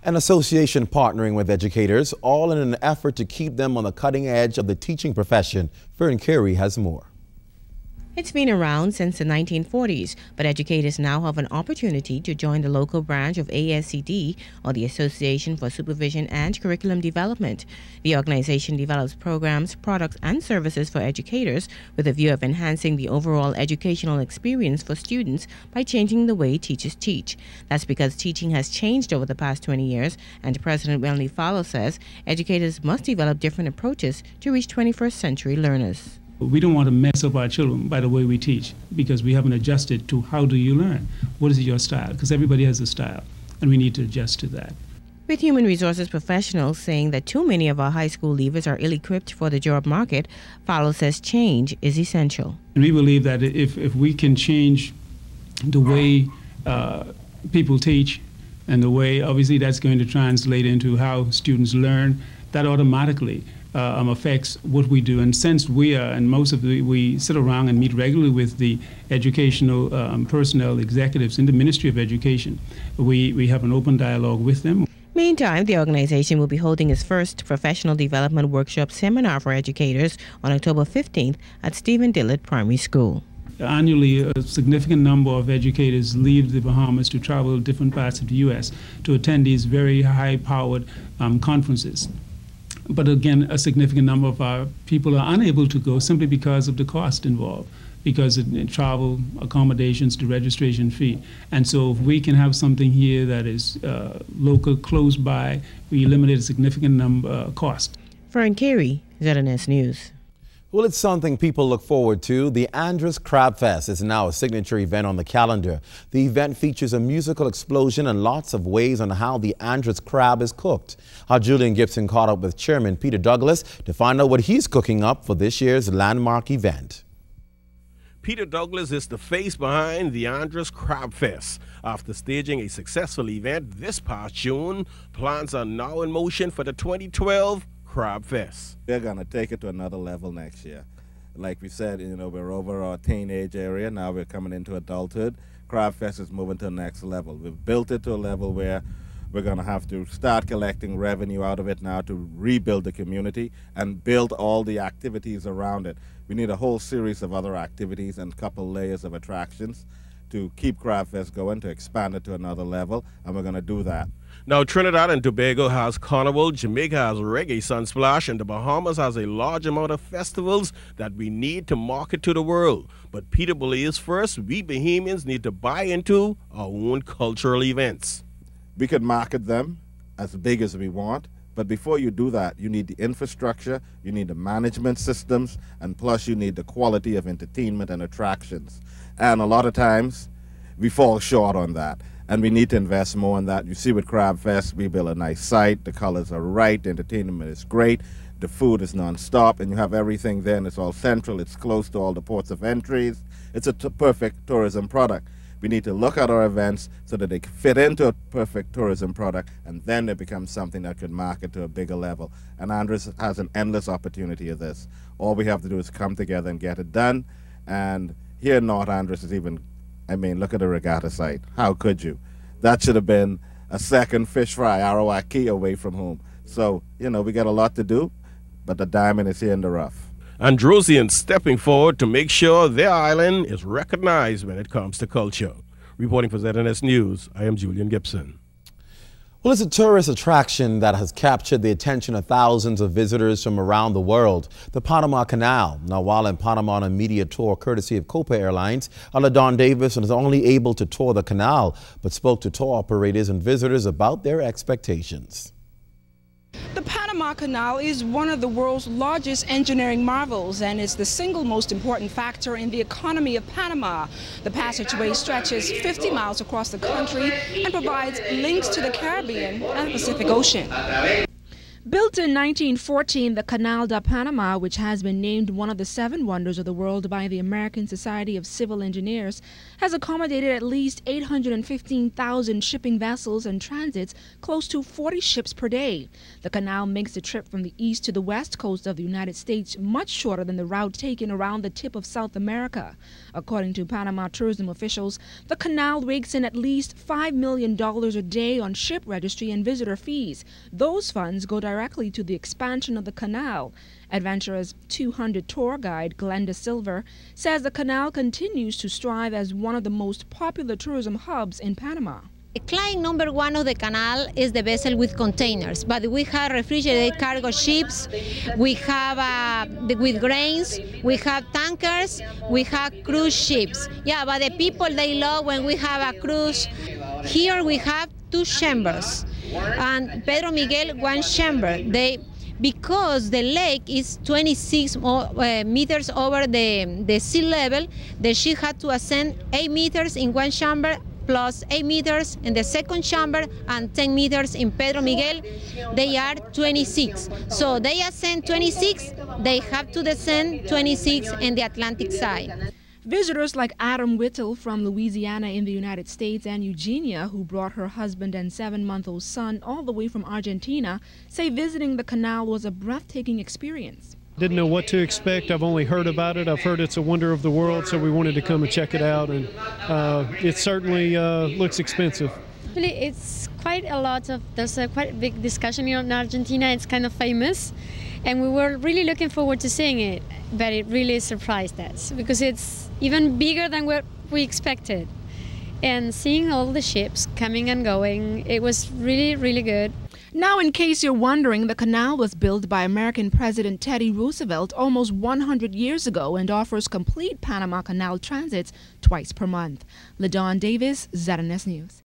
An association partnering with educators, all in an effort to keep them on the cutting edge of the teaching profession. Fern Carey has more. It's been around since the 1940s, but educators now have an opportunity to join the local branch of ASCD, or the Association for Supervision and Curriculum Development. The organization develops programs, products, and services for educators with a view of enhancing the overall educational experience for students by changing the way teachers teach. That's because teaching has changed over the past 20 years, and President Wendy Fowler says educators must develop different approaches to reach 21st century learners. We don't want to mess up our children by the way we teach, because we haven't adjusted to how do you learn? What is your style? Because everybody has a style, and we need to adjust to that. With human resources professionals saying that too many of our high school leavers are ill-equipped for the job market, Fowler says change is essential. And we believe that if we can change the way people teach, and the way, obviously, that's going to translate into how students learn, that automatically affects what we do. And since we sit around and meet regularly with the educational personnel executives in the Ministry of Education, we have an open dialogue with them. Meantime, the organization will be holding its first professional development workshop seminar for educators on October 15th at Stephen Dillard Primary School. Annually, a significant number of educators leave the Bahamas to travel to different parts of the U.S. to attend these very high-powered conferences. But again, a significant number of our people are unable to go simply because of the cost involved, because of travel, accommodations, the registration fee. And so if we can have something here that is local, close by, we eliminate a significant cost. Fern Carey, ZNS News. Well, it's something people look forward to. The Andros Crab Fest is now a signature event on the calendar. The event features a musical explosion and lots of ways on how the Andros crab is cooked. Our Julian Gibson caught up with Chairman Peter Douglas to find out what he's cooking up for this year's landmark event. Peter Douglas is the face behind the Andros Crab Fest. After staging a successful event this past June, plans are now in motion for the 2012 Crab Fest. We're going to take it to another level next year. Like we said, we're over our teenage area. Now we're coming into adulthood. Crab Fest is moving to the next level. We've built it to a level where we're going to have to start collecting revenue out of it now to rebuild the community and build all the activities around it. We need a whole series of other activities and a couple layers of attractions to keep Crab Fest going, to expand it to another level, and we're going to do that. Now, Trinidad and Tobago has Carnival, Jamaica has Reggae Sunsplash, and the Bahamas has a large amount of festivals that we need to market to the world. But Peter believes first, we Bahamians need to buy into our own cultural events. We could market them as big as we want, but before you do that, you need the infrastructure, you need the management systems, and plus you need the quality of entertainment and attractions. And a lot of times, we fall short on that. And we need to invest more in that. You see with Crab Fest, we build a nice site, the colors are right, the entertainment is great, the food is non-stop, and you have everything there, and it's all central, it's close to all the ports of entries. It's a perfect tourism product. We need to look at our events so that they fit into a perfect tourism product, and then they become something that could market to a bigger level. And Andros has an endless opportunity of this. All we have to do is come together and get it done. And here in North Andros is even, look at the regatta site. How could you? That should have been a second fish fry, Arawaki, away from home. So, we got a lot to do, but the diamond is here in the rough. Androsians stepping forward to make sure their island is recognized when it comes to culture. Reporting for ZNS News, I am Julian Gibson. Well, it's a tourist attraction that has captured the attention of thousands of visitors from around the world, the Panama Canal. Now, while in Panama on a media tour courtesy of Copa Airlines, Don Davis was only able to tour the canal, but spoke to tour operators and visitors about their expectations. The Panama Canal is one of the world's largest engineering marvels and is the single most important factor in the economy of Panama. The passageway stretches 50 miles across the country and provides links to the Caribbean and the Pacific Ocean. Built in 1914, the Canal de Panama, which has been named one of the 7 wonders of the world by the American Society of Civil Engineers, has accommodated at least 815,000 shipping vessels and transits close to 40 ships per day. The canal makes the trip from the east to the west coast of the United States much shorter than the route taken around the tip of South America. According to Panama tourism officials, the canal rakes in at least $5 million a day on ship registry and visitor fees. Those funds go directly to the expansion of the canal. Adventurers 200 tour guide Glenda Silver says the canal continues to strive as one of the most popular tourism hubs in Panama. The client number 1 of the canal is the vessel with containers, but we have refrigerated cargo ships, we have with grains, we have tankers, we have cruise ships. Yeah, but the people, they love when we have a cruise. Here we have 2 chambers, and Pedro Miguel 1 chamber. Because the lake is 26 meters over the sea level, the ship had to ascend 8 meters in 1 chamber, plus 8 meters in the second chamber, and 10 meters in Pedro Miguel. They are 26. So they ascend 26, they have to descend 26 in the Atlantic side. Visitors like Adam Whittle from Louisiana in the United States and Eugenia, who brought her husband and 7-month-old son all the way from Argentina, say visiting the canal was a breathtaking experience. Didn't know what to expect. I've only heard about it. I've heard it's a wonder of the world, so we wanted to come and check it out, and it certainly looks expensive. Really, it's quite a lot of, there's a quite big discussion here in Argentina. It's kind of famous, and we were really looking forward to seeing it, but it really surprised us because it's even bigger than what we expected. And seeing all the ships coming and going, it was really, really good. Now, in case you're wondering, the canal was built by American President Teddy Roosevelt almost 100 years ago and offers complete Panama Canal transits twice per month. LaDawn Davis, ZNS News.